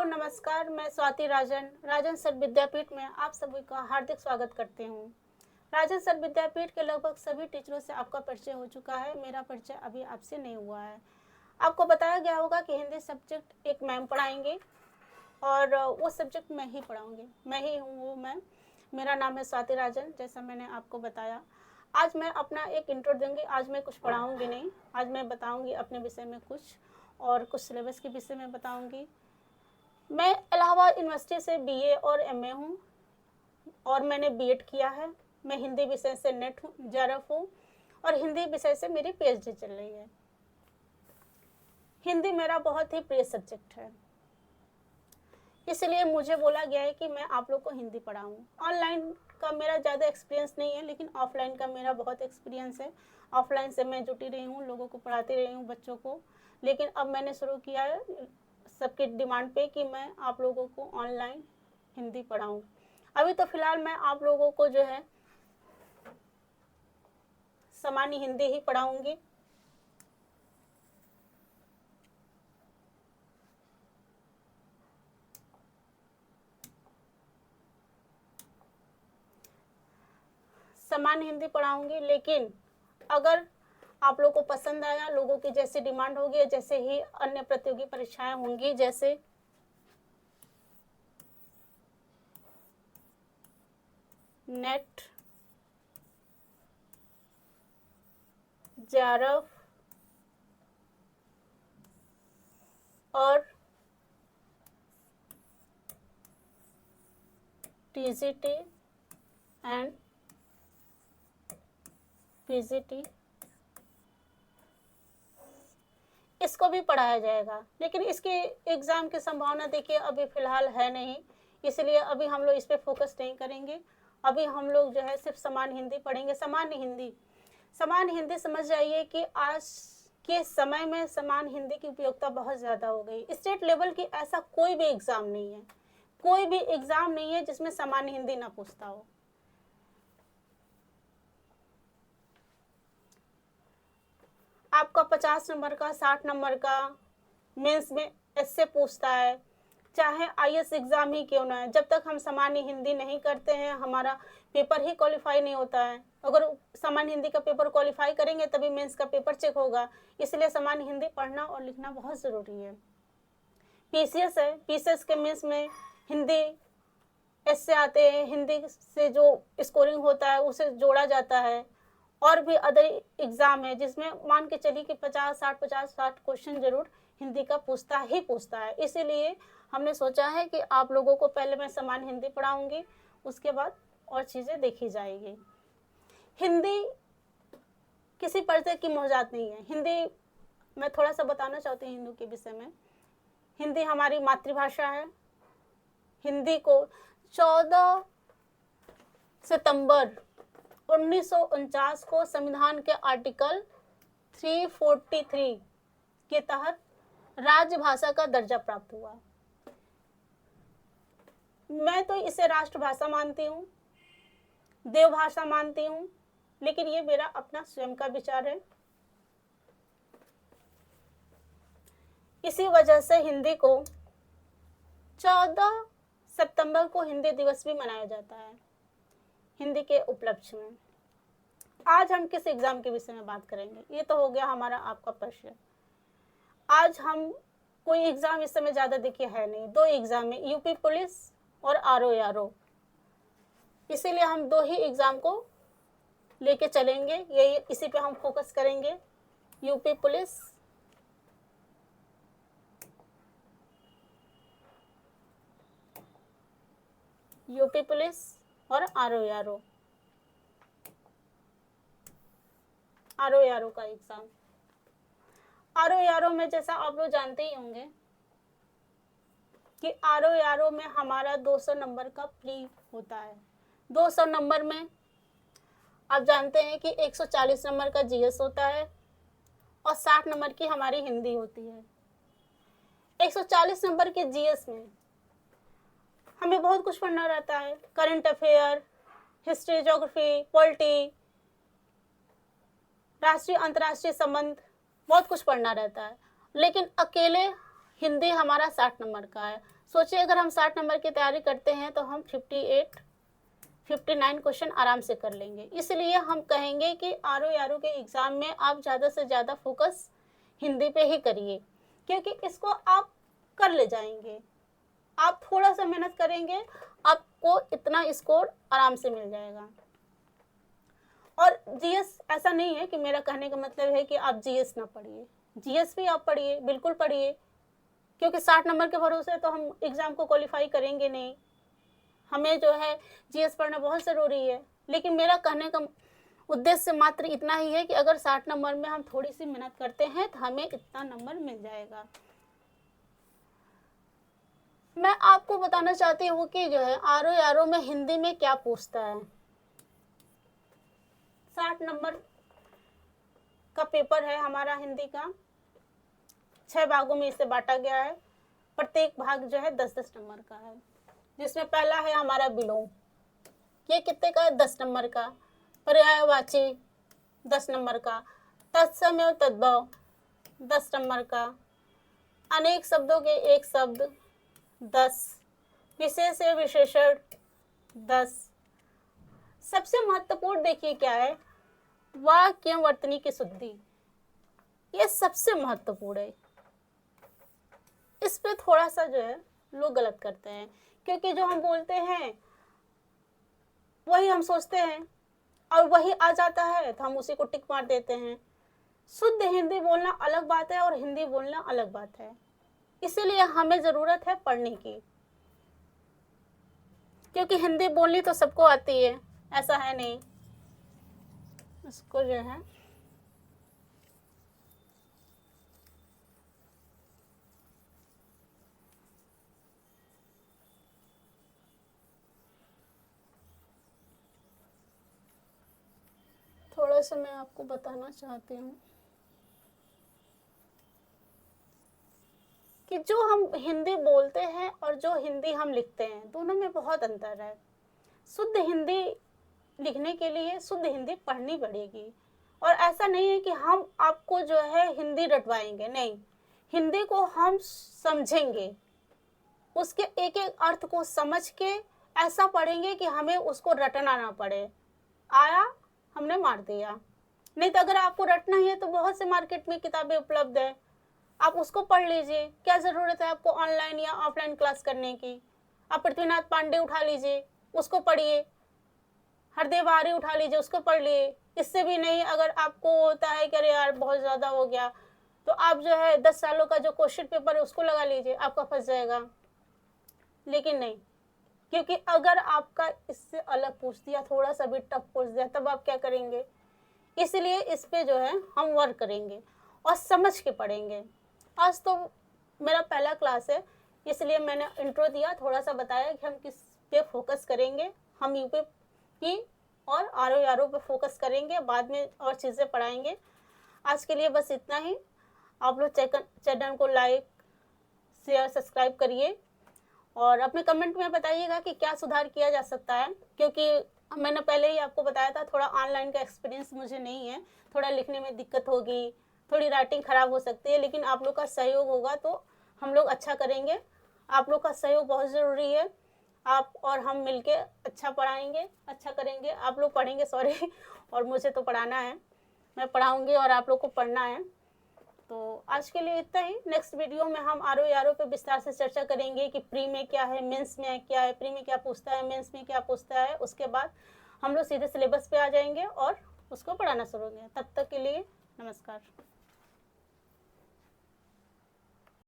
Hello नमस्कार, मैं स्वाति राजन sir विद्यापीठ में आप सभी का हार्दिक स्वागत करती हूँ। राजन सर विद्यापीठ के लगभग सभी टीचरों से आपका परिचय हो चुका है। मेरा परिचय अभी आपसे नहीं हुआ है। आपको बताया गया होगा कि हिंदी सब्जेक्ट एक मैम पढ़ाएंगे और वो सब्जेक्ट मैं ही पढ़ाऊँगी। मैं ही हूँ वो मैम। मेरा नाम है स्वाति राजन, जैसा मैंने आपको बताया। आज मैं अपना एक इंट्रो दूँगी। आज मैं कुछ पढ़ाऊँगी नहीं, आज मैं बताऊँगी अपने विषय में कुछ और कुछ सिलेबस के विषय में बताऊँगी। मैं इलाहाबाद यूनिवर्सिटी से बीए और एमए हूँ और मैंने बीएड किया है। मैं हिंदी विषय से नेट हूँ, जेआरएफ हूँ और हिंदी विषय से मेरी पीएचडी चल रही है। हिंदी मेरा बहुत ही प्रिय सब्जेक्ट है, इसलिए मुझे बोला गया है कि मैं आप लोग को हिंदी पढ़ाऊँ। ऑनलाइन का मेरा ज़्यादा एक्सपीरियंस नहीं है, लेकिन ऑफलाइन का मेरा बहुत एक्सपीरियंस है। ऑफलाइन से मैं जुटी रही हूँ, लोगों को पढ़ाती रही हूँ, बच्चों को। लेकिन अब मैंने शुरू किया है सबकी डिमांड पे कि मैं आप लोगों को ऑनलाइन हिंदी पढ़ाऊँ। अभी तो फिलहाल मैं आप लोगों को जो है सामान्य हिंदी ही पढ़ाऊँगी। सामान्य हिंदी पढ़ाऊँगी, लेकिन अगर आप लोगों को पसंद आया, लोगों की जैसी डिमांड होगी, जैसे ही अन्य प्रतियोगी परीक्षाएं होंगी, जैसे नेट, जेआरएफ और टीजीटी एंड पीजीटी, इसको भी पढ़ाया जाएगा। लेकिन इसके एग्ज़ाम की संभावना देखिए अभी फ़िलहाल है नहीं, इसलिए अभी हम लोग इस पर फोकस नहीं करेंगे। अभी हम लोग जो है सिर्फ सामान्य हिंदी पढ़ेंगे। सामान्य हिंदी समझ जाइए कि आज के समय में सामान्य हिंदी की उपयोगिता बहुत ज़्यादा हो गई। स्टेट लेवल की ऐसा कोई भी एग्ज़ाम नहीं है, कोई भी एग्ज़ाम नहीं है जिसमें सामान्य हिंदी ना पूछता हो। आपका 50 नंबर का, 60 नंबर का मेंस में ऐसे पूछता है, चाहे आईएएस एग्ज़ाम ही क्यों ना है। जब तक हम सामान्य हिंदी नहीं करते हैं, हमारा पेपर ही क्वालिफाई नहीं होता है। अगर सामान्य हिंदी का पेपर क्वालिफाई करेंगे तभी मेंस का पेपर चेक होगा। इसलिए सामान्य हिंदी पढ़ना और लिखना बहुत ज़रूरी है। पीसीएस है, पीसीएस के मेंस में हिंदी ऐसे आते हैं, हिंदी से जो स्कोरिंग होता है उसे जोड़ा जाता है। और भी अदर एग्ज़ाम है जिसमें मान के चलिए कि 50-60 क्वेश्चन जरूर हिंदी का पूछता है। इसीलिए हमने सोचा है कि आप लोगों को पहले मैं सामान्य हिंदी पढ़ाऊँगी, उसके बाद और चीज़ें देखी जाएगी। हिंदी किसी परिचय की मोहजात नहीं है। हिंदी मैं थोड़ा सा बताना चाहती हूँ हिंदू के विषय में। हिंदी हमारी मातृभाषा है। हिंदी को 14 सितंबर 1949 को संविधान के आर्टिकल 343 के तहत राजभाषा का दर्जा प्राप्त हुआ। मैं तो इसे राष्ट्रभाषा मानती हूँ, देवभाषा मानती हूँ, लेकिन ये मेरा अपना स्वयं का विचार है। इसी वजह से हिंदी को 14 सितंबर को हिंदी दिवस भी मनाया जाता है, हिंदी के उपलक्ष्य में। आज हम किस एग्जाम के विषय में बात करेंगे? ये तो हो गया हमारा आपका प्रश्न। आज हम कोई एग्जाम इस समय ज़्यादा देखिए है नहीं। 2 एग्जाम है, यूपी पुलिस और आरओ। इसीलिए हम 2 ही एग्जाम को लेके चलेंगे, यही इसी पे हम फोकस करेंगे। यूपी पुलिस और आरओ का एग्जाम। आरओ में जैसा आप लोग जानते ही होंगे कि आरओ में हमारा 200 नंबर का प्री होता है। 200 नंबर में आप जानते हैं कि 140 नंबर का जीएस होता है और 60 नंबर की हमारी हिंदी होती है। 140 नंबर के जीएस में हमें बहुत कुछ पढ़ना रहता है। Current affair, history, geography, polity, राष्ट्रीय अंतर्राष्ट्रीय संबंध, बहुत कुछ पढ़ना रहता है। लेकिन अकेले हिंदी हमारा 60 नंबर का है। सोचिए अगर हम 60 नंबर की तैयारी करते हैं तो हम 58 59 क्वेश्चन आराम से कर लेंगे। इसलिए हम कहेंगे कि आर के एग्ज़ाम में आप ज़्यादा से ज़्यादा फोकस हिंदी पे ही करिए, क्योंकि इसको आप कर ले जाएंगे। आप थोड़ा सा मेहनत करेंगे, आपको इतना स्कोर आराम से मिल जाएगा। और जीएस ऐसा नहीं है कि मेरा कहने का मतलब है कि आप जीएस ना पढ़िए, जीएस भी आप पढ़िए, बिल्कुल पढ़िए, क्योंकि 60 नंबर के भरोसे तो हम एग्ज़ाम को क्वालिफाई करेंगे नहीं। हमें जो है जीएस पढ़ना बहुत ज़रूरी है। लेकिन मेरा कहने का उद्देश्य मात्र इतना ही है कि अगर 60 नंबर में हम थोड़ी सी मेहनत करते हैं तो हमें इतना नंबर मिल जाएगा। मैं आपको बताना चाहती हूँ कि जो है आर में हिंदी में क्या पूछता है। 60 नंबर का पेपर है हमारा हिंदी का, 6 भागों में इसे बांटा गया है। प्रत्येक भाग जो है 10-10 नंबर का है, जिसमें पहला है हमारा विलोम, ये कितने का है? 10 नंबर का। पर्यायवाची 10 नंबर का। तत्सम और तद्भव 10 नंबर का। अनेक शब्दों के एक शब्द 10। विशेष या विशेषण 10। सबसे महत्वपूर्ण देखिए क्या है, वाक्य वर्तनी की शुद्धि, ये सबसे महत्वपूर्ण है। इस पे थोड़ा सा जो है लोग गलत करते हैं, क्योंकि जो हम बोलते हैं वही हम सोचते हैं और वही आ जाता है तो हम उसी को टिक मार देते हैं। शुद्ध हिंदी बोलना अलग बात है और हिंदी बोलना अलग बात है। इसीलिए हमें ज़रूरत है पढ़ने की, क्योंकि हिंदी बोलनी तो सबको आती है, ऐसा है नहीं। इसको जो है थोड़ा सा मैं आपको बताना चाहती हूँ कि जो हम हिंदी बोलते हैं और जो हिंदी हम लिखते हैं, दोनों में बहुत अंतर है। शुद्ध हिंदी लिखने के लिए शुद्ध हिंदी पढ़नी पड़ेगी, और ऐसा नहीं है कि हम आपको जो है हिंदी रटवाएंगे, नहीं। हिंदी को हम समझेंगे, उसके एक एक अर्थ को समझ के ऐसा पढ़ेंगे कि हमें उसको रटना ना पड़े। आया हमने मार दिया। नहीं तो अगर आपको रटना ही है तो बहुत से मार्केट में किताबें उपलब्ध है, आप उसको पढ़ लीजिए। क्या ज़रूरत है आपको ऑनलाइन या ऑफलाइन क्लास करने की? आप पृथ्वीनाथ पांडे उठा लीजिए, उसको पढ़िए। हरदेव आर्य उठा लीजिए, उसको पढ़ लिए। इससे भी नहीं, अगर आपको होता है कि अरे यार बहुत ज़्यादा हो गया, तो आप जो है 10 सालों का जो क्वेश्चन पेपर है उसको लगा लीजिए, आपका फंस जाएगा। लेकिन नहीं, क्योंकि अगर आपका इससे अलग पूछ दिया, थोड़ा सा भी टफ पूछ दिया, तब आप क्या करेंगे? इसलिए इस पे जो है हम वर्क करेंगे और समझ के पढ़ेंगे। आज तो मेरा पहला क्लास है, इसलिए मैंने इंट्रो दिया, थोड़ा सा बताया कि हम किस पे फोकस करेंगे। हम यूपी की और आर पे फोकस करेंगे, बाद में और चीज़ें पढ़ाएंगे। आज के लिए बस इतना ही। आप लोग चैनल को लाइक शेयर सब्सक्राइब करिए और अपने कमेंट में बताइएगा कि क्या सुधार किया जा सकता है, क्योंकि मैंने पहले ही आपको बताया था थोड़ा ऑनलाइन का एक्सपीरियंस मुझे नहीं है, थोड़ा लिखने में दिक्कत होगी, थोड़ी राइटिंग ख़राब हो सकती है, लेकिन आप लोग का सहयोग होगा तो हम लोग अच्छा करेंगे। आप लोग का सहयोग बहुत ज़रूरी है। आप और हम मिलके अच्छा पढ़ाएंगे, अच्छा करेंगे। आप लोग पढ़ेंगे, सॉरी और मुझे तो पढ़ाना है, मैं पढ़ाऊँगी और आप लोग को पढ़ना है। तो आज के लिए इतना ही। नेक्स्ट वीडियो में हम आर पे विस्तार से चर्चा करेंगे कि प्री में क्या है, मेंस में क्या है, प्री में क्या पूछता है, मेंस में क्या पूछता है। उसके बाद हम लोग सीधे सिलेबस पे आ जाएंगे और उसको पढ़ाना शुरू करेंगे। तब तक के लिए नमस्कार।